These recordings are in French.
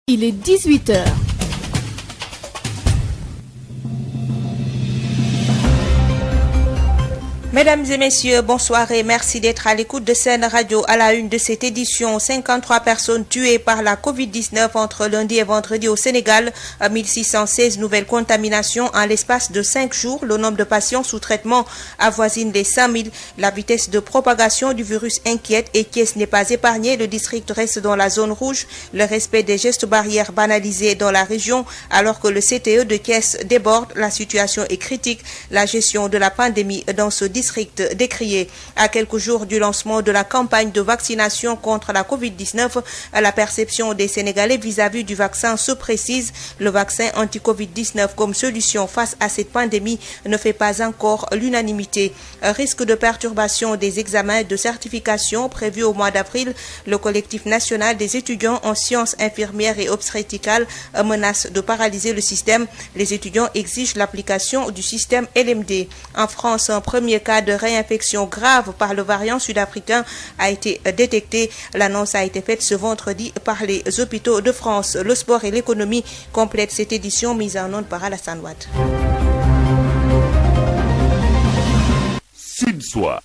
Il est 18h. Mesdames et messieurs, bonsoir et merci d'être à l'écoute de Sen Radio à la une de cette édition. 53 personnes tuées par la Covid-19 entre lundi et vendredi au Sénégal. 1616 nouvelles contaminations en l'espace de 5 jours. Le nombre de patients sous traitement avoisine les 5000. La vitesse de propagation du virus inquiète et Thiès n'est pas épargnée. Le district reste dans la zone rouge. Le respect des gestes barrières banalisés dans la région alors que le CTE de Thiès déborde. La situation est critique. La gestion de la pandémie dans ce district décrié. À quelques jours du lancement de la campagne de vaccination contre la Covid-19, la perception des Sénégalais vis-à-vis du vaccin se précise. Le vaccin anti-Covid-19 comme solution face à cette pandémie ne fait pas encore l'unanimité. Risque de perturbation des examens de certification prévus au mois d'avril. Le collectif national des étudiants en sciences infirmières et obstétricales menace de paralyser le système. Les étudiants exigent l'application du système LMD. En France, un premier cas de réinfection grave par le variant sud-africain a été détecté. L'annonce a été faite ce vendredi par les hôpitaux de France. Le sport et l'économie complètent cette édition mise en onde par Alassane Ouad. Sud-Soir.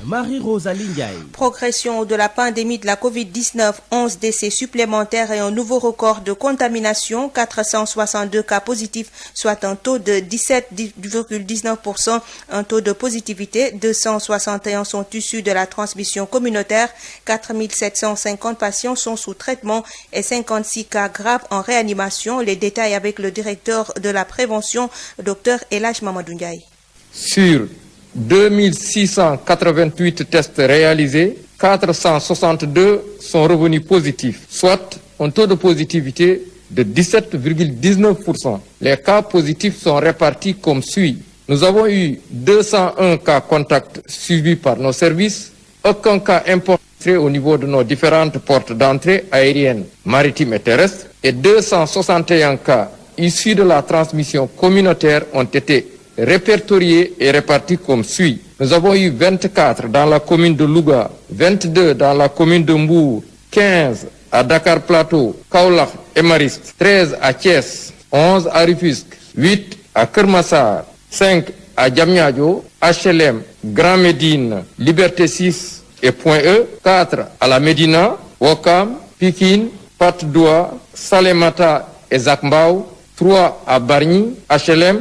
Marie-Rosalie Ndiaye. Progression de la pandémie de la Covid-19, 11 décès supplémentaires et un nouveau record de contamination, 462 cas positifs, soit un taux de 17,19%, un taux de positivité, 261 sont issus de la transmission communautaire, 4750 patients sont sous traitement et 56 cas graves en réanimation. Les détails avec le directeur de la prévention, Dr Elhadj Mamadou Ndiaye. Sur 2688 tests réalisés, 462 sont revenus positifs, soit un taux de positivité de 17,19%. Les cas positifs sont répartis comme suit. Nous avons eu 201 cas contacts suivis par nos services, aucun cas importé au niveau de nos différentes portes d'entrée aériennes, maritimes et terrestres, et 261 cas issus de la transmission communautaire ont été répertoriés et répartis comme suit. Nous avons eu 24 dans la commune de Louga, 22 dans la commune de Mbour, 15 à Dakar Plateau, Kaolack et Mariste, 13 à Thiès, 11 à Rufisque, 8 à Keur Massar, 5 à Diamniadio, HLM, Grand Médine, Liberté 6 et Point E, 4 à la Médina, Ouakam, Pikine, Patte d'Oie, Salémata et Zac Mbao, 3 à Bargny, HLM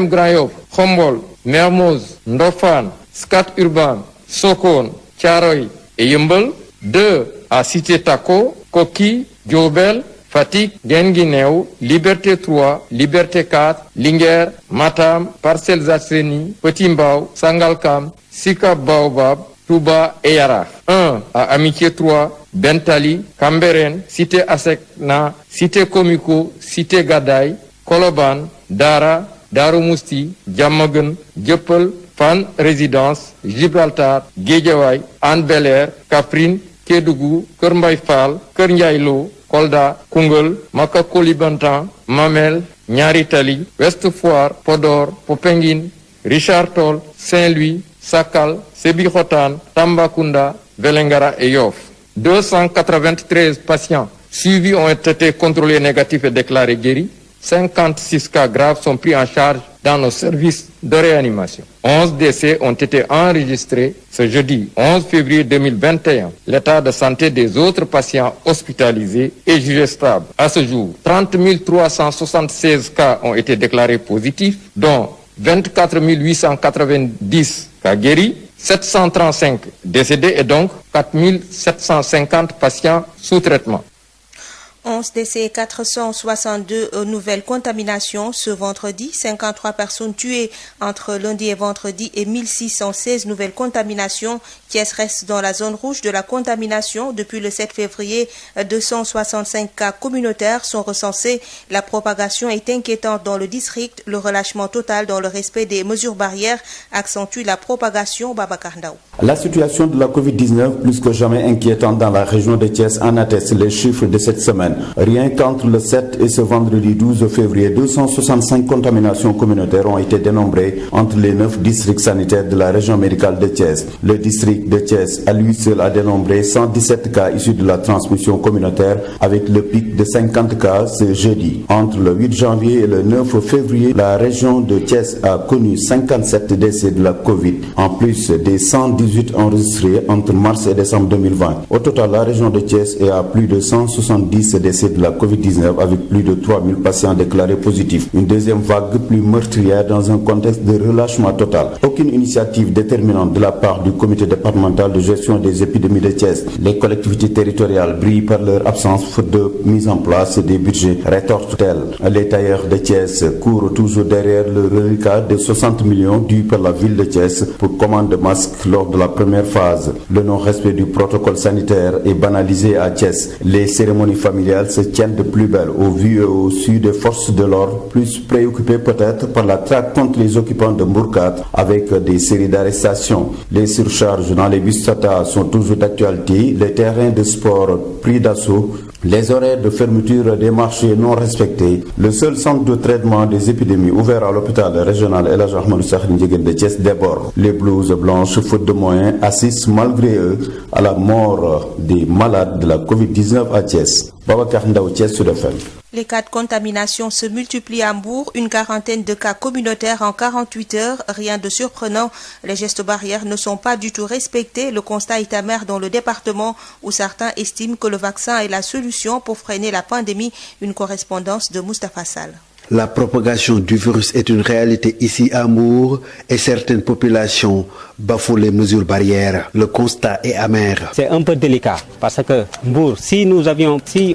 Grand Yoff, Khombol, Mermoz, Ndofane, Scat Urbam, Sokone, Thiaroye et Yeumbeul, 2 à Cité Tako, Koki, Diourbel, Fatick, Guinguinéo, Liberté 3, Liberté 4, Linguère, Matam, Parcelles Assainies, Petit Mbao, Sangalkam, Sicap Baobab, Touba et Yara. 1 à Amitié 3, Bentali, Cambérène, Cité Asecna, Cité Komiko, Cité Gadaye, Colobane, Dara, Darou Mousti, Diamaguène, Dieuppeul, Fann Résidence, Gibraltar, Guédiawaye, Hann Bel-Air, Kaffrine, Kédougou, Keur Mbaye Fall, Keur Ndiaye Lo, Kolda, Koungheul, Maka Koulibantang, Mamel, Niary Tally, Ouest Foire, Podor, Popenguine, Richard Toll, Saint-Louis, Sakal, Sébikotane, Tambacounda, Vélingara et Yoff. 293 patients suivis ont été contrôlés négatifs et déclarés guéris. 56 cas graves sont pris en charge dans nos services de réanimation. 11 décès ont été enregistrés ce jeudi 11 février 2021. L'état de santé des autres patients hospitalisés est jugé stable. À ce jour, 30 376 cas ont été déclarés positifs, dont 24 890 cas guéris, 735 décédés et donc 4 750 patients sous traitement. 11 décès, 462 nouvelles contaminations ce vendredi, 53 personnes tuées entre lundi et vendredi et 1616 nouvelles contaminations. Thiès reste dans la zone rouge de la contamination. Depuis le 7 février, 265 cas communautaires sont recensés. La propagation est inquiétante dans le district. Le relâchement total dans le respect des mesures barrières accentue la propagation. Babacar Ndao. La situation de la Covid-19 plus que jamais inquiétante dans la région de Thiès en atteste les chiffres de cette semaine. Rien qu'entre le 7 et ce vendredi 12 février, 265 contaminations communautaires ont été dénombrées entre les 9 districts sanitaires de la région médicale de Thiès. Le district de Thiès, à lui seul, a dénombré 117 cas issus de la transmission communautaire avec le pic de 50 cas ce jeudi. Entre le 8 janvier et le 9 février, la région de Thiès a connu 57 décès de la Covid, en plus des 118 enregistrés entre mars et décembre 2020. Au total, la région de Thiès est à plus de 170 décès de la Covid-19 avec plus de 3000 patients déclarés positifs. Une deuxième vague plus meurtrière dans un contexte de relâchement total. Aucune initiative déterminante de la part du comité départemental de gestion des épidémies de Thiès. Les collectivités territoriales brillent par leur absence faute de mise en place des budgets, rétorquent-elles. Les tailleurs de Thiès courent toujours derrière le reliquat de 60 millions dus par la ville de Thiès pour commande de masques lors de la première phase. Le non-respect du protocole sanitaire est banalisé à Thiès. Les cérémonies familiales se tiennent de plus belle au vu et au su des forces de l'ordre, plus préoccupées peut-être par la traque contre les occupants de Mbourkat avec des séries d'arrestations. Les surcharges dans les bus Tata sont toujours d'actualité. Les terrains de sport pris d'assaut. Les horaires de fermeture des marchés non respectés. Le seul centre de traitement des épidémies ouvert à l'hôpital régional El Hadj Ahmadou Sakhir Ndiéguène de Thiès déborde. Les blouses blanches, faute de moyens, assistent malgré eux à la mort des malades de la Covid-19 à Thiès. Babacar Ndaw, Thiès, Sud FM. Les cas de contamination se multiplient à Mbour, une quarantaine de cas communautaires en 48 heures. Rien de surprenant, les gestes barrières ne sont pas du tout respectés. Le constat est amer dans le département où certains estiment que le vaccin est la solution pour freiner la pandémie. Une correspondance de Moustapha Sall. La propagation du virus est une réalité ici à Mbour et certaines populations bafouent les mesures barrières. Le constat est amer. C'est un peu délicat parce que Mbour, si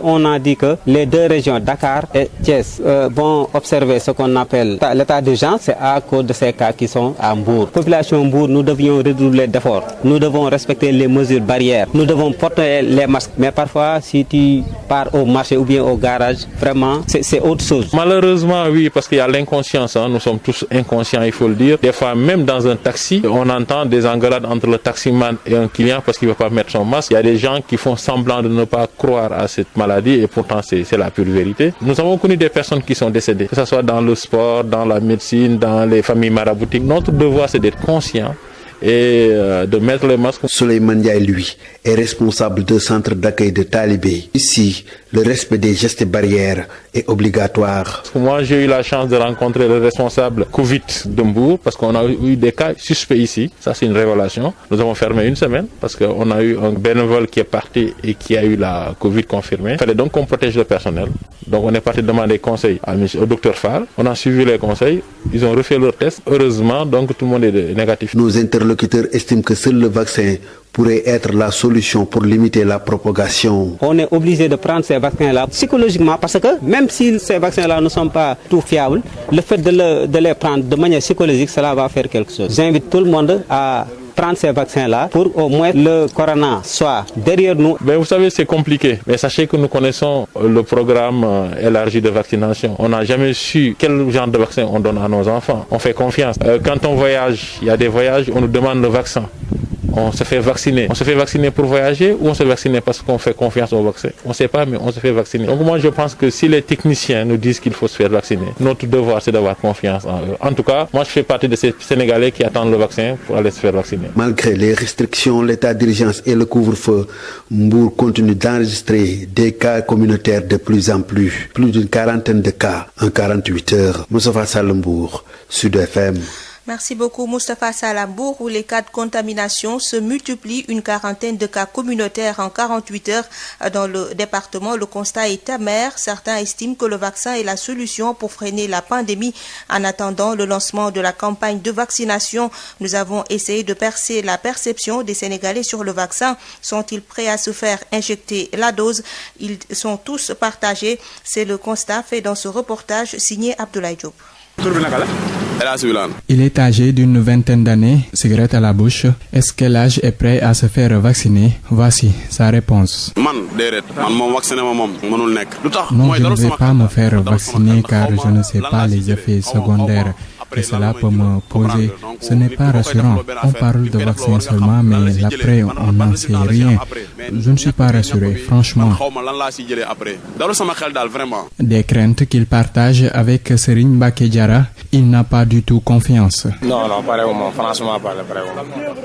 on a dit que les deux régions, Dakar et Thiès, vont observer ce qu'on appelle l'état d'urgence, c'est à cause de ces cas qui sont à Mbour. Population Mbour, nous devions redoubler d'efforts. Nous devons respecter les mesures barrières. Nous devons porter les masques. Mais parfois, si tu pars au marché ou bien au garage, vraiment, c'est autre chose. Malheureusement, oui, parce qu'il y a l'inconscience. Nous sommes tous inconscients, il faut le dire. Des fois, même dans un taxi, on entend des engueulades entre le taximan et un client parce qu'il ne veut pas mettre son masque. Il y a des gens qui font semblant de ne pas croire à cette maladie et pourtant c'est la pure vérité. Nous avons connu des personnes qui sont décédées, que ce soit dans le sport, dans la médecine, dans les familles maraboutiques. Notre devoir, c'est d'être conscient et de mettre les masques. Souleymane Ndiaye, lui, est responsable d'un centre d'accueil de talibés. Ici, le respect des gestes barrières est obligatoire. Moi, j'ai eu la chance de rencontrer le responsable Covid de Mbour parce qu'on a eu des cas suspects ici. Ça, c'est une révélation. Nous avons fermé une semaine parce qu'on a eu un bénévole qui est parti et qui a eu la Covid confirmée. Il fallait donc qu'on protège le personnel. Donc, on est parti demander conseil au docteur Fall. On a suivi les conseils. Ils ont refait leur test. Heureusement, donc tout le monde est négatif. Nos interlocuteurs estiment que seul le vaccin pourrait être la solution pour limiter la propagation. On est obligé de prendre ces vaccins-là psychologiquement parce que même si ces vaccins-là ne sont pas tout fiables, le fait de les prendre de manière psychologique, cela va faire quelque chose. J'invite tout le monde à prendre ces vaccins-là pour au moins le corona soit derrière nous. Mais vous savez, c'est compliqué. Mais sachez que nous connaissons le programme élargi de vaccination. On n'a jamais su quel genre de vaccin on donne à nos enfants. On fait confiance. Quand on voyage, il y a des voyages, on nous demande le vaccin. On se fait vacciner. On se fait vacciner pour voyager ou on se fait vacciner parce qu'on fait confiance au vaccin? On ne sait pas, mais on se fait vacciner. Donc moi, je pense que si les techniciens nous disent qu'il faut se faire vacciner, notre devoir, c'est d'avoir confiance en eux. En tout cas, moi, je fais partie de ces Sénégalais qui attendent le vaccin pour aller se faire vacciner. Malgré les restrictions, l'état d'urgence et le couvre-feu, Mbour continue d'enregistrer des cas communautaires de plus en plus. Plus d'une quarantaine de cas en 48 heures. Moustapha Sall, Mbour, Sud FM. Merci beaucoup Moustapha Sall à Mbour où les cas de contamination se multiplient, une quarantaine de cas communautaires en 48 heures dans le département. Le constat est amer. Certains estiment que le vaccin est la solution pour freiner la pandémie. En attendant le lancement de la campagne de vaccination, nous avons essayé de percer la perception des Sénégalais sur le vaccin. Sont-ils prêts à se faire injecter la dose? Ils sont tous partagés. C'est le constat fait dans ce reportage signé Abdoulaye Diop. Il est âgé d'une vingtaine d'années, cigarette à la bouche. Est-ce que l'âge est prêt à se faire vacciner? Voici sa réponse. Non, je ne vais pas me faire vacciner car je ne sais pas les effets secondaires. que cela peut me poser. Ce n'est pas rassurant. On parle de vaccin seulement, mais l'après, on n'en sait rien. Je ne suis pas rassuré, franchement. Des craintes qu'il partage avec Serigne Mbacké Diarra, il n'a pas du tout confiance. Non,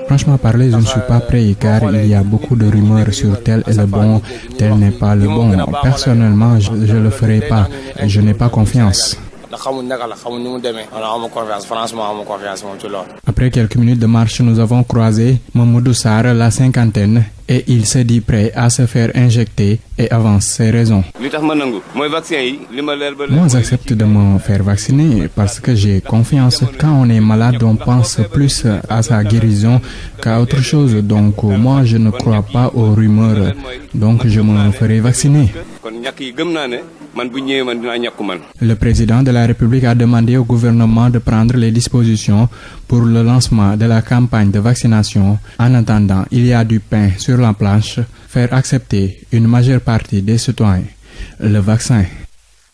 Franchement parler, je ne suis pas prêt car il y a beaucoup de rumeurs sur tel est le bon, tel n'est pas le bon. Personnellement, je ne le ferai pas. Je n'ai pas confiance. Après quelques minutes de marche, nous avons croisé Mamadou Sarr, la cinquantaine, et il se dit prêt à se faire injecter et avance ses raisons. Moi, j'accepte de me faire vacciner parce que j'ai confiance. Quand on est malade, on pense plus à sa guérison qu'à autre chose. Donc, moi, je ne crois pas aux rumeurs. Donc, je me ferai vacciner. Le président de la République a demandé au gouvernement de prendre les dispositions pour le lancement de la campagne de vaccination. En attendant, il y a du pain sur la planche, faire accepter une majeure partie des citoyens le vaccin.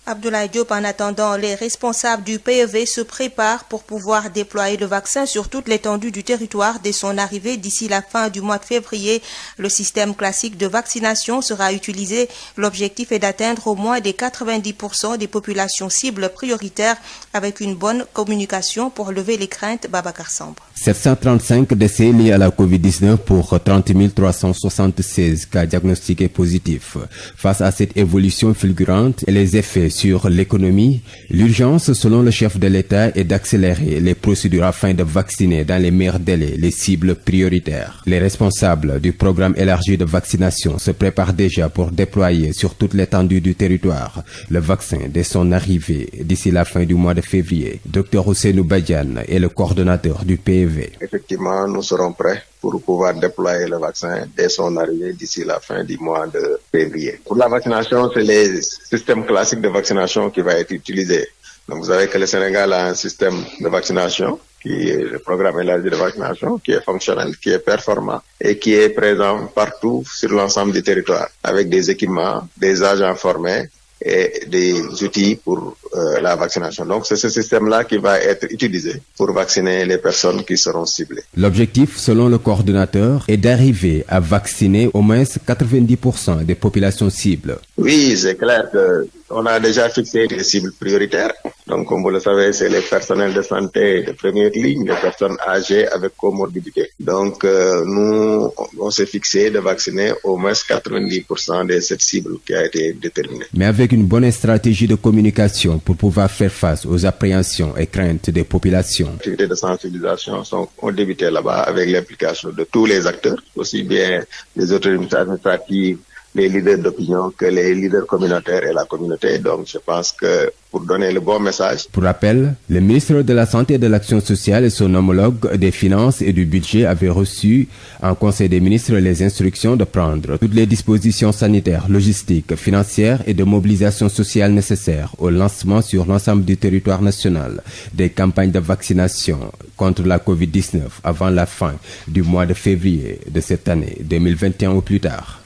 Abdoulaye Diop, en attendant, les responsables du PEV se préparent pour pouvoir déployer le vaccin sur toute l'étendue du territoire dès son arrivée d'ici la fin du mois de février. Le système classique de vaccination sera utilisé. L'objectif est d'atteindre au moins des 90% des populations cibles prioritaires avec une bonne communication pour lever les craintes. Babacar Samb. 735 décès liés à la Covid-19 pour 30 376 cas diagnostiqués positifs. Face à cette évolution fulgurante et les effets sur l'économie, l'urgence, selon le chef de l'État, est d'accélérer les procédures afin de vacciner dans les meilleurs délais les cibles prioritaires. Les responsables du programme élargi de vaccination se préparent déjà pour déployer sur toute l'étendue du territoire le vaccin dès son arrivée d'ici la fin du mois de février. Dr Ousseynou Badiane est le coordonnateur du PEV. Effectivement, nous serons prêts pour pouvoir déployer le vaccin dès son arrivée d'ici la fin du mois de février. Pour la vaccination, c'est les systèmes classiques de vaccination qui va être utilisé. Donc, vous savez que le Sénégal a un système de vaccination qui est le programme élargi de vaccination, qui est fonctionnel, qui est performant et qui est présent partout sur l'ensemble du territoire avec des équipements, des agents formés et des outils pour la vaccination. Donc, c'est ce système-là qui va être utilisé pour vacciner les personnes qui seront ciblées. L'objectif, selon le coordonnateur, est d'arriver à vacciner au moins 90% des populations cibles. Oui, c'est clair qu'on a déjà fixé des cibles prioritaires. Donc, comme vous le savez, c'est les personnels de santé de première ligne, les personnes âgées avec comorbidité. Donc, nous, on s'est fixé de vacciner au moins 90% de cette cible qui a été déterminée. Mais avec une bonne stratégie de communication pour pouvoir faire face aux appréhensions et craintes des populations. Les activités de sensibilisation ont débuté là-bas avec l'implication de tous les acteurs, aussi bien les autorités administratives, les leaders d'opinion que les leaders communautaires et la communauté. Donc, je pense que pour donner le bon message. Pour rappel, le ministre de la Santé et de l'Action sociale et son homologue des Finances et du Budget avaient reçu en Conseil des ministres les instructions de prendre toutes les dispositions sanitaires, logistiques, financières et de mobilisation sociale nécessaires au lancement sur l'ensemble du territoire national des campagnes de vaccination contre la Covid-19 avant la fin du mois de février de cette année 2021 ou plus tard.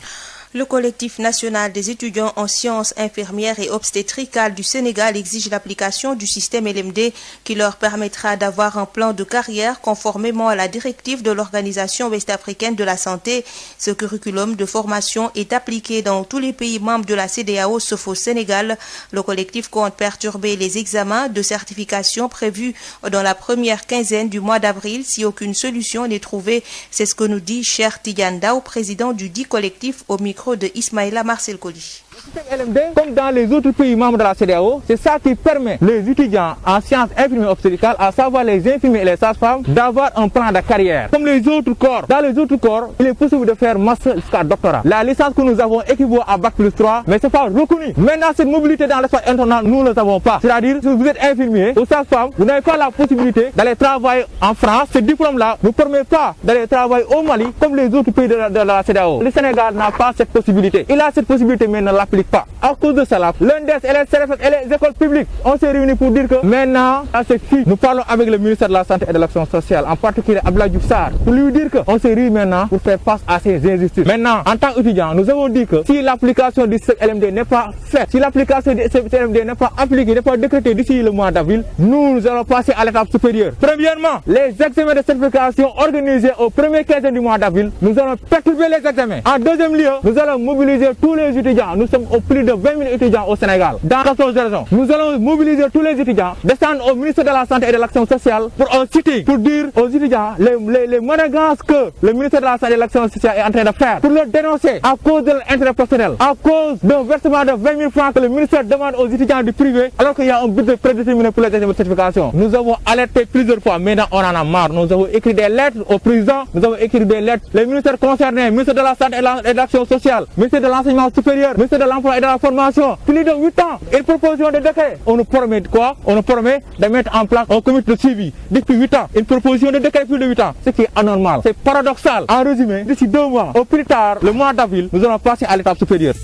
Le collectif national des étudiants en sciences infirmières et obstétricales du Sénégal exige l'application du système LMD qui leur permettra d'avoir un plan de carrière conformément à la directive de l'Organisation ouest-africaine de la santé. Ce curriculum de formation est appliqué dans tous les pays membres de la CEDEAO sauf au Sénégal. Le collectif compte perturber les examens de certification prévus dans la première quinzaine du mois d'avril si aucune solution n'est trouvée. C'est ce que nous dit Cheikh Tidiane Daw, président du dit collectif, au micro de Ismaïla Marcel Koli. Le système LMD, comme dans les autres pays membres de la CEDEAO, c'est ça qui permet les étudiants en sciences infirmières obstétricales, à savoir les infirmiers et les sages-femmes, d'avoir un plan de carrière. Comme les autres corps, dans les autres corps, il est possible de faire master jusqu'à doctorat. La licence que nous avons équivaut à Bac plus 3, mais c'est pas reconnu. Maintenant, cette mobilité dans l'espace international, nous ne le savons pas. C'est-à-dire, si vous êtes infirmier ou sage-femme, vous n'avez pas la possibilité d'aller travailler en France. Ce diplôme-là ne vous permet pas d'aller travailler au Mali comme les autres pays de la CEDEAO. Le Sénégal n'a pas cette possibilité. Il a cette possibilité, mais ne l'applique pas. À cause de cela, l'INDES et les CRFS et les écoles publiques, on s'est réunis pour dire que maintenant, à ce qui, nous parlons avec le ministère de la Santé et de l'Action sociale, en particulier Abdoulaye Diouf Sarr, pour lui dire qu'on s'est réunis maintenant pour faire face à ces injustices. Maintenant, en tant qu'étudiants, nous avons dit que si l'application du LMD n'est pas faite, si l'application du LMD n'est pas appliquée, n'est pas décrétée d'ici le mois d'avril, nous allons passer à l'étape supérieure. Premièrement, les examens de certification organisés au premier quinzaine du mois d'avril, nous allons perturber les examens. En deuxième lieu, nous allons mobiliser tous les étudiants. Nous sommes au plus de 20 000 étudiants au Sénégal, dans 14 régions. Nous allons mobiliser tous les étudiants, descendre au ministère de la Santé et de l'Action sociale pour un sitting, pour dire aux étudiants les manigances que le ministère de la Santé et de l'Action sociale est en train de faire, pour le dénoncer à cause de l'intérêt personnel, à cause d'un versement de 20 000 francs que le ministère demande aux étudiants du privé, alors qu'il y a un budget prédéterminé pour les examens de certification. Nous avons alerté plusieurs fois, maintenant on en a marre. Nous avons écrit des lettres au président, nous avons écrit des lettres, les ministères concernés, ministère de la Santé et de l'Action sociale, ministère de l'Enseignement supérieur, ministère de l'Emploi et de la Formation, plus de 8 ans, une proposition de décret. On nous promet quoi? On nous promet de mettre en place un comité de suivi depuis 8 ans, une proposition de décret plus de 8 ans, ce qui est anormal. C'est paradoxal. En résumé, d'ici 2 mois, au plus tard, le mois d'avril, nous allons passer à l'étape supérieure.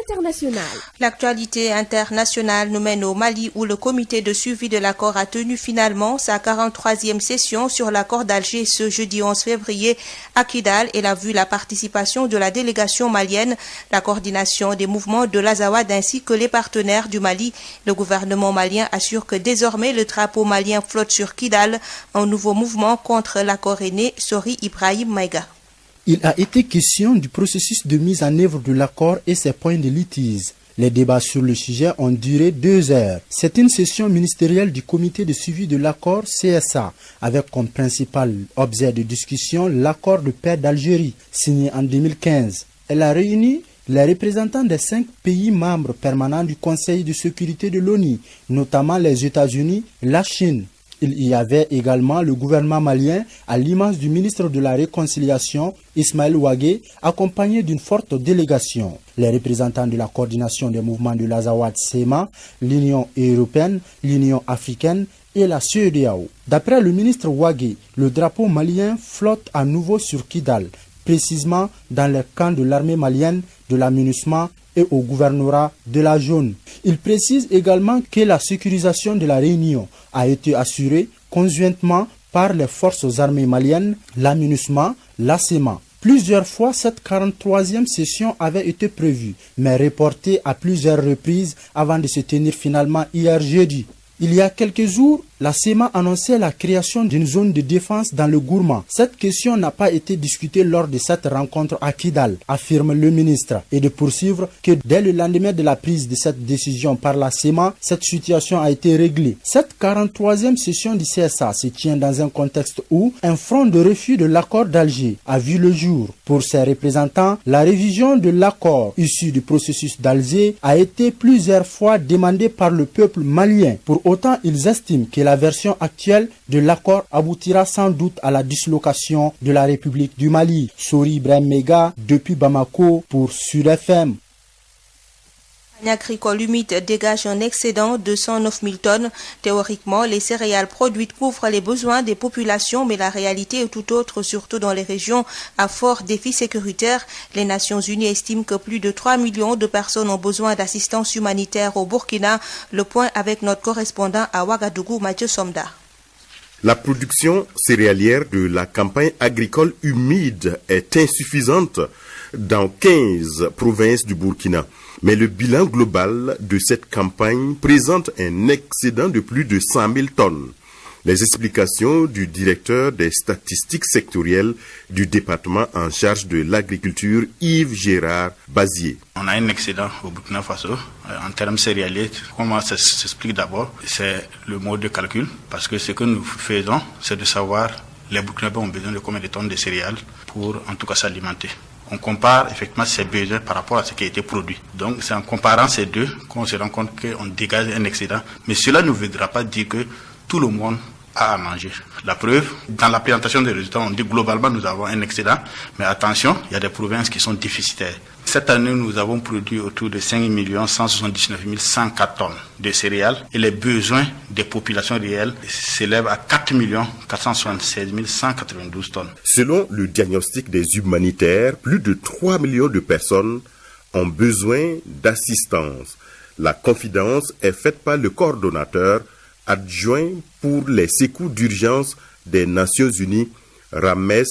International. L'actualité internationale nous mène au Mali où le comité de suivi de l'accord a tenu finalement sa 43e session sur l'accord d'Alger ce jeudi 11 février à Kidal. Elle a vu la participation de la délégation malienne, la coordination des mouvements de l'Azawad ainsi que les partenaires du Mali. Le gouvernement malien assure que désormais le drapeau malien flotte sur Kidal. Un nouveau mouvement contre l'accord est né. Sori Ibrahim Maïga. Il a été question du processus de mise en œuvre de l'accord et ses points de litige. Les débats sur le sujet ont duré 2 heures. C'est une session ministérielle du comité de suivi de l'accord CSA, avec comme principal objet de discussion l'accord de paix d'Algérie, signé en 2015. Elle a réuni les représentants des 5 pays membres permanents du Conseil de sécurité de l'ONU, notamment les États-Unis et la Chine. Il y avait également le gouvernement malien, à l'image du ministre de la Réconciliation, Ismaël Ouagé, accompagné d'une forte délégation. Les représentants de la coordination des mouvements de l'Azawad-SEMA, l'Union européenne, l'Union africaine et la CEDEAO. D'après le ministre Ouagé, le drapeau malien flotte à nouveau sur Kidal, précisément dans les camps de l'armée malienne, de la MINUSMA et au gouvernorat de la Jaune. Il précise également que la sécurisation de la réunion a été assurée conjointement par les forces armées maliennes, la MINUSMA, la SEMA. Plusieurs fois, cette 43e session avait été prévue, mais reportée à plusieurs reprises avant de se tenir finalement hier jeudi. Il y a quelques jours, la SEMA annonçait la création d'une zone de défense dans le Gourma. Cette question n'a pas été discutée lors de cette rencontre à Kidal, affirme le ministre, et de poursuivre que dès le lendemain de la prise de cette décision par la SEMA, cette situation a été réglée. Cette 43e session du CSA se tient dans un contexte où un front de refus de l'accord d'Alger a vu le jour. Pour ses représentants, la révision de l'accord issu du processus d'Alger a été plusieurs fois demandée par le peuple malien. Pour autant, ils estiment que la version actuelle de l'accord aboutira sans doute à la dislocation de la République du Mali. Sori Ibrahim Maïga, depuis Bamako pour Sud FM. Agricole humide dégage un excédent de 109 000 tonnes. Théoriquement, les céréales produites couvrent les besoins des populations, mais la réalité est tout autre, surtout dans les régions à fort défi sécuritaire. Les Nations Unies estiment que plus de 3 millions de personnes ont besoin d'assistance humanitaire au Burkina. Le point avec notre correspondant à Ouagadougou, Mathieu Somda. La production céréalière de la campagne agricole humide est insuffisante dans 15 provinces du Burkina. Mais le bilan global de cette campagne présente un excédent de plus de 100 000 tonnes. Les explications du directeur des statistiques sectorielles du département en charge de l'agriculture, Yves Gérard Bazier. On a un excédent au Burkina Faso en termes céréaliers. Comment ça s'explique d'abord? C'est le mode de calcul, parce que ce que nous faisons, c'est de savoir les Burkinabés ont besoin de combien de tonnes de céréales pour en tout cas s'alimenter. On compare effectivement ces besoins par rapport à ce qui a été produit. Donc c'est en comparant ces deux qu'on se rend compte qu'on dégage un excédent. Mais cela ne voudra pas dire que tout le monde a à manger. La preuve, dans la présentation des résultats, on dit globalement nous avons un excédent, mais attention, il y a des provinces qui sont déficitaires. Cette année, nous avons produit autour de 5 179 104 tonnes de céréales et les besoins des populations réelles s'élèvent à 4 476 192 tonnes. Selon le diagnostic des humanitaires, plus de 3 millions de personnes ont besoin d'assistance. La confidence est faite par le coordonnateur adjoint pour les secours d'urgence des Nations Unies, Rames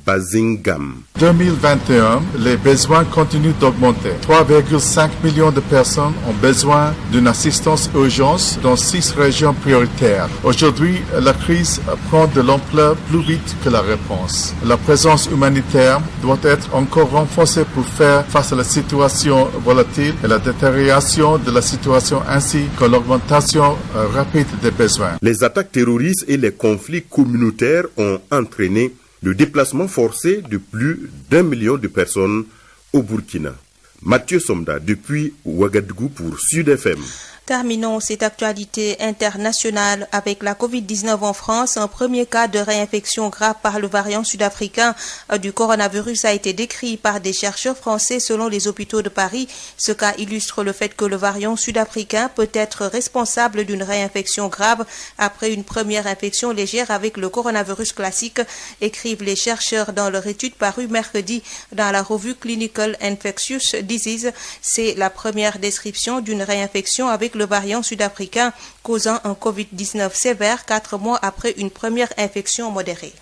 Bazingam. 2021, les besoins continuent d'augmenter. 3,5 millions de personnes ont besoin d'une assistance urgente dans 6 régions prioritaires. Aujourd'hui, la crise prend de l'ampleur plus vite que la réponse. La présence humanitaire doit être encore renforcée pour faire face à la situation volatile et la détérioration de la situation ainsi que l'augmentation rapide des besoins. Les attaques terroristes et les conflits communautaires ont entraîné le déplacement forcé de plus d'1 million de personnes au Burkina. Mathieu Somda depuis Ouagadougou pour Sud FM. Terminons cette actualité internationale avec la Covid-19 en France. Un premier cas de réinfection grave par le variant sud-africain du coronavirus a été décrit par des chercheurs français selon les hôpitaux de Paris. Ce cas illustre le fait que le variant sud-africain peut être responsable d'une réinfection grave après une première infection légère avec le coronavirus classique, écrivent les chercheurs dans leur étude parue mercredi dans la revue Clinical Infectious Disease. C'est la première description d'une réinfection avec le variant sud-africain causant un Covid-19 sévère 4 mois après une première infection modérée.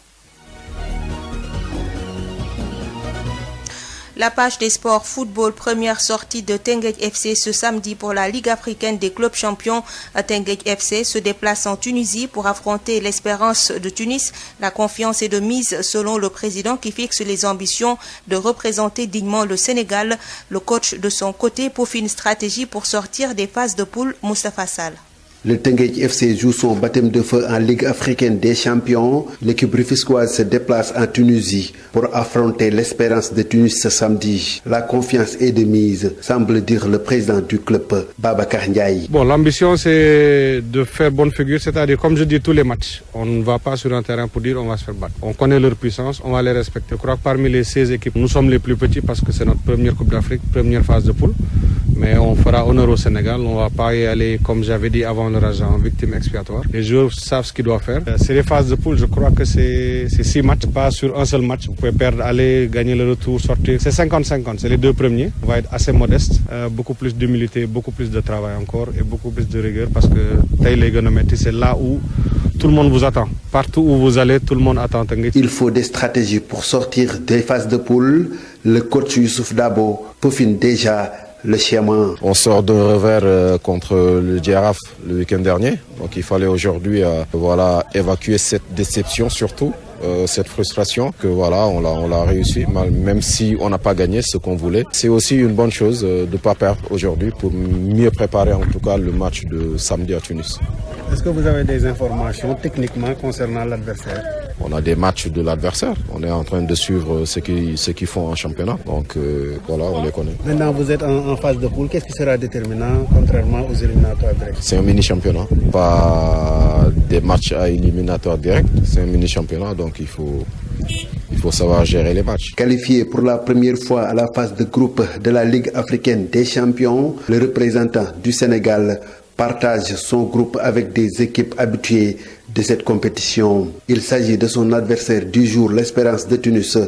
La page des sports football, première sortie de Teungueth FC ce samedi pour la Ligue africaine des clubs champions. Teungueth FC se déplace en Tunisie pour affronter l'Espérance de Tunis. La confiance est de mise selon le président qui fixe les ambitions de représenter dignement le Sénégal. Le coach de son côté peaufine une stratégie pour sortir des phases de poule. Moustapha Sall. Le Teungueth FC joue son baptême de feu en Ligue africaine des champions. L'équipe rufisquoise se déplace en Tunisie pour affronter l'Espérance de Tunis ce samedi. La confiance est de mise, semble dire le président du club, Babacar Ndiaye. Bon, l'ambition c'est de faire bonne figure, c'est-à-dire comme je dis tous les matchs, on ne va pas sur un terrain pour dire on va se faire battre. On connaît leur puissance, on va les respecter. Je crois que parmi les 16 équipes, nous sommes les plus petits parce que c'est notre première Coupe d'Afrique, première phase de poule. Mais on fera honneur au Sénégal, on ne va pas y aller comme j'avais dit avant le Raja, en victime expiatoire. Les joueurs savent ce qu'ils doivent faire. C'est les phases de poule, je crois que c'est 6 matchs, pas sur un seul match. Vous pouvez perdre, aller, gagner le retour, sortir. C'est 50-50, c'est les deux premiers. On va être assez modeste, beaucoup plus d'humilité, beaucoup plus de travail encore et beaucoup plus de rigueur parce que Taïlé Gonometi, c'est là où tout le monde vous attend. Partout où vous allez, tout le monde attend. Il faut des stratégies pour sortir des phases de poule. Le coach Youssouf Dabo peaufine déjà le schéma. On sort d'un revers contre le Giraffe le week-end dernier. Donc il fallait aujourd'hui évacuer cette déception surtout. Cette frustration que on l'a réussi même si on n'a pas gagné ce qu'on voulait. C'est aussi une bonne chose de ne pas perdre aujourd'hui pour mieux préparer en tout cas le match de samedi à Tunis. Est-ce que vous avez des informations techniquement concernant l'adversaire? On a des matchs de l'adversaire. On est en train de suivre ce qu'ils font en championnat. Donc on les connaît. Maintenant vous êtes en phase de poule. Qu'est-ce qui sera déterminant contrairement aux éliminatoires directs? C'est un mini-championnat. Pas des matchs à éliminatoires directs. C'est un mini-championnat. Donc il faut savoir gérer les matchs. Qualifié pour la première fois à la phase de groupe de la Ligue africaine des champions, le représentant du Sénégal partage son groupe avec des équipes habituées de cette compétition. Il s'agit de son adversaire du jour, l'Espérance de Tunis,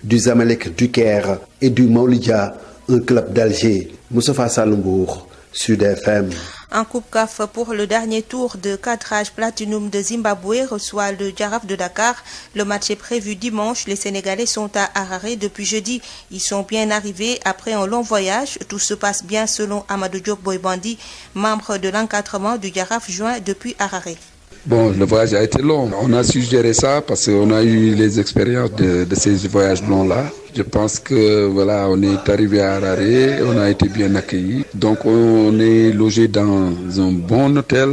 du Zamalek du Caire et du Maoulidia, un club d'Alger. Moustapha Salembour, Sud FM. En Coupe CAF pour le dernier tour de cadrage Platinum de Zimbabwe reçoit le Giraffe de Dakar. Le match est prévu dimanche. Les Sénégalais sont à Harare depuis jeudi. Ils sont bien arrivés après un long voyage. Tout se passe bien selon Amadou Diop Boybandi, membre de l'encadrement du Giraffe joint depuis Harare. Bon, le voyage a été long. On a su gérer ça parce qu'on a eu les expériences de ces voyages longs-là. Je pense que on est arrivé à Harare, on a été bien accueillis. Donc on est logé dans un bon hôtel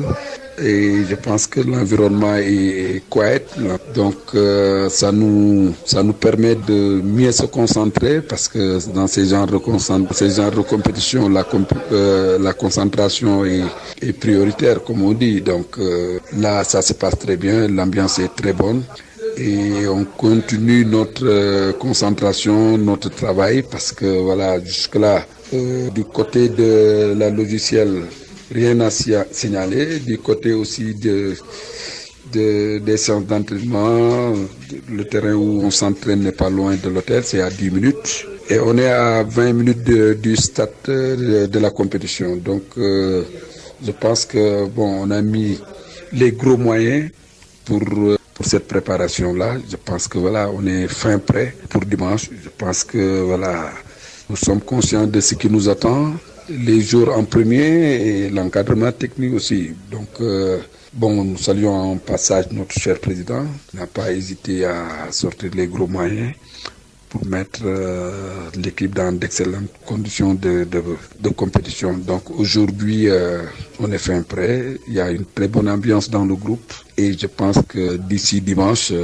et je pense que l'environnement est quiet. Donc ça nous permet de mieux se concentrer parce que dans ces genres de compétition, la concentration est prioritaire comme on dit. Donc là ça se passe très bien, l'ambiance est très bonne. et on continue notre concentration, notre travail parce que voilà, jusque-là, du côté de la logicielle, rien à signaler. Du côté aussi des séances d'entraînement, le terrain où on s'entraîne n'est pas loin de l'hôtel, c'est à 10 minutes. Et on est à 20 minutes du stade de la compétition. Donc, je pense que on a mis les gros moyens pour cette préparation-là. Je pense que voilà, on est fin prêt pour dimanche. Je pense que voilà, nous sommes conscients de ce qui nous attend, les jours en premier et l'encadrement technique aussi. Donc, nous saluons en passage notre cher président, qui n'a pas hésité à sortir les gros moyens pour mettre l'équipe dans d'excellentes conditions de compétition. Donc aujourd'hui, on est fin prêt. Il y a une très bonne ambiance dans le groupe et je pense que d'ici dimanche,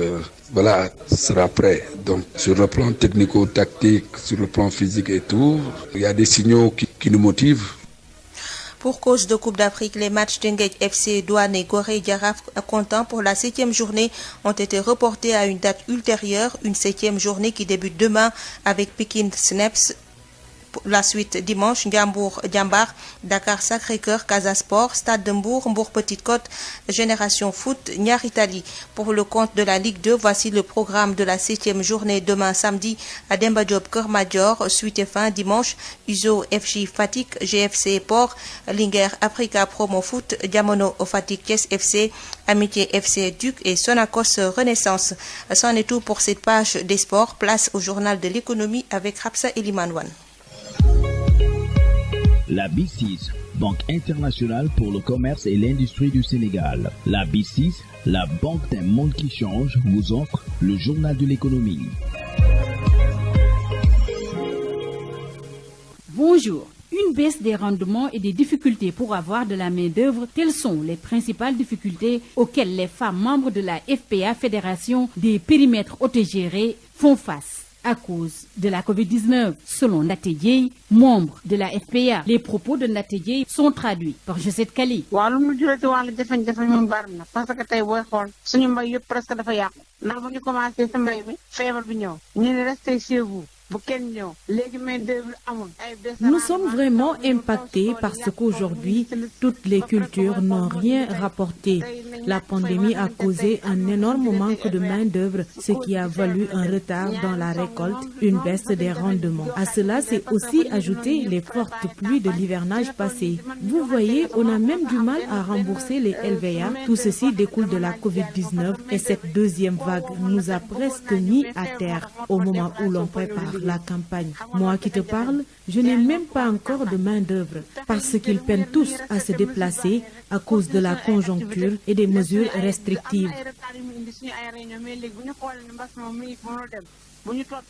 sera prêt. Donc sur le plan technico-tactique, sur le plan physique et tout, il y a des signaux qui nous motivent. Pour cause de Coupe d'Afrique, les matchs d'Teungueth FC, Douane et Gorée Jaraaf comptant pour la 7e journée ont été reportés à une date ultérieure, une 7e journée qui débute demain avec Pikine Snaps. La suite dimanche, Ndiambour Diambar, Dakar Sacré-Cœur, Casa Sport, Stade de Mbour, Mbour Petite Côte, Génération Foot, Niary Tally. Pour le compte de la Ligue 2, voici le programme de la 7e journée demain samedi à Demba Diop Keur Madior, suite et fin dimanche, Uzo FJ Fatick, GFC Port, Linguère Africa Promo Foot, Diamono Fatick Thiès FC, Amitié FC Duc et Sonacos Renaissance. C'en est tout pour cette page des sports. Place au journal de l'économie avec Rapsa Elimanouane. La B6, Banque internationale pour le commerce et l'industrie du Sénégal. La B6, la banque d'un monde qui change, vous offre le journal de l'économie. Bonjour. Une baisse des rendements et des difficultés pour avoir de la main-d'œuvre, telles sont les principales difficultés auxquelles les femmes membres de la FPA, Fédération des périmètres autogérés, font face. À cause de la COVID-19, selon Natedjei, membre de la FPA, les propos de Natedjei sont traduits par Josette Kali. Nous sommes vraiment impactés parce qu'aujourd'hui, toutes les cultures n'ont rien rapporté. La pandémie a causé un énorme manque de main-d'œuvre, ce qui a valu un retard dans la récolte, une baisse des rendements. À cela, s'est aussi ajouté les fortes pluies de l'hivernage passé. Vous voyez, on a même du mal à rembourser les LVA. Tout ceci découle de la COVID-19 et cette deuxième vague nous a presque mis à terre au moment où l'on prépare la campagne. Moi qui te parle, je n'ai même pas encore de main-d'œuvre parce qu'ils peinent tous à se déplacer à cause de la conjoncture et des mesures restrictives.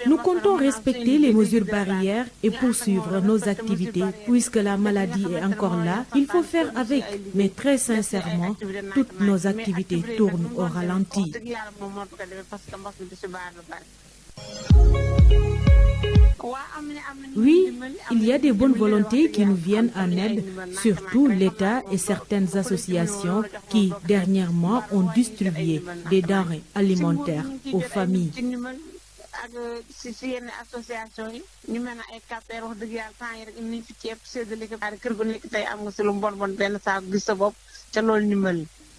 Nous comptons respecter les mesures barrières et poursuivre nos activités. Puisque la maladie est encore là, il faut faire avec. Mais très sincèrement, toutes nos activités tournent au ralenti. Oui, il y a des bonnes volontés qui nous viennent en aide, surtout l'État et certaines associations qui, dernièrement, ont distribué des denrées alimentaires aux familles.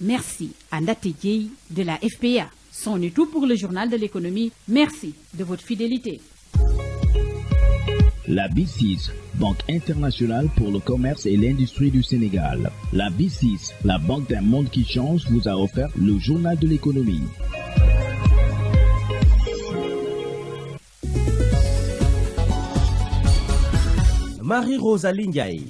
Merci à Natedjei de la FPA. C'en est tout pour le journal de l'économie. Merci de votre fidélité. La B6, Banque internationale pour le commerce et l'industrie du Sénégal. La B6, la banque d'un monde qui change, vous a offert le journal de l'économie. Marie-Rosalie Ndiaye.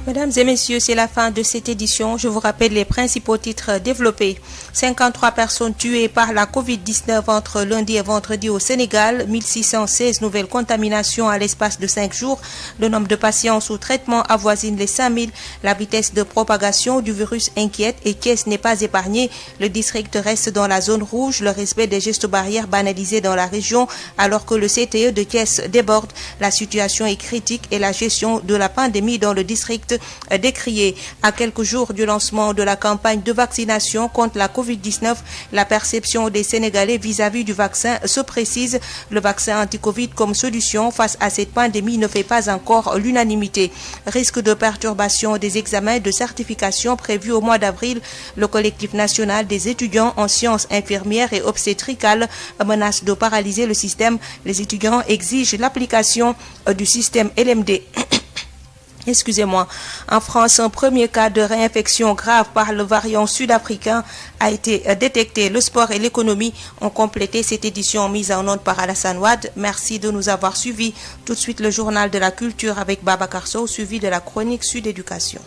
Mesdames et messieurs, c'est la fin de cette édition. Je vous rappelle les principaux titres développés. 53 personnes tuées par la Covid-19 entre lundi et vendredi au Sénégal. 1616 nouvelles contaminations à l'espace de 5 jours. Le nombre de patients sous traitement avoisine les 5000. La vitesse de propagation du virus inquiète et Thiès n'est pas épargné. Le district reste dans la zone rouge. Le respect des gestes barrières banalisés dans la région alors que le CTE de Thiès déborde. La situation est critique et la gestion de la pandémie dans le district décriée. À quelques jours du lancement de la campagne de vaccination contre la Covid-19, la perception des Sénégalais vis-à-vis du vaccin se précise. Le vaccin anti-Covid comme solution face à cette pandémie ne fait pas encore l'unanimité. Risque de perturbation des examens de certification prévus au mois d'avril. Le collectif national des étudiants en sciences infirmières et obstétricales menace de paralyser le système. Les étudiants exigent l'application du système LMD. Excusez-moi. En France, un premier cas de réinfection grave par le variant sud-africain a été détecté. Le sport et l'économie ont complété cette édition mise en onde par Alassane Wade. Merci de nous avoir suivis. Tout de suite, le journal de la culture avec Babacar Sow, suivi de la chronique Sud Éducation.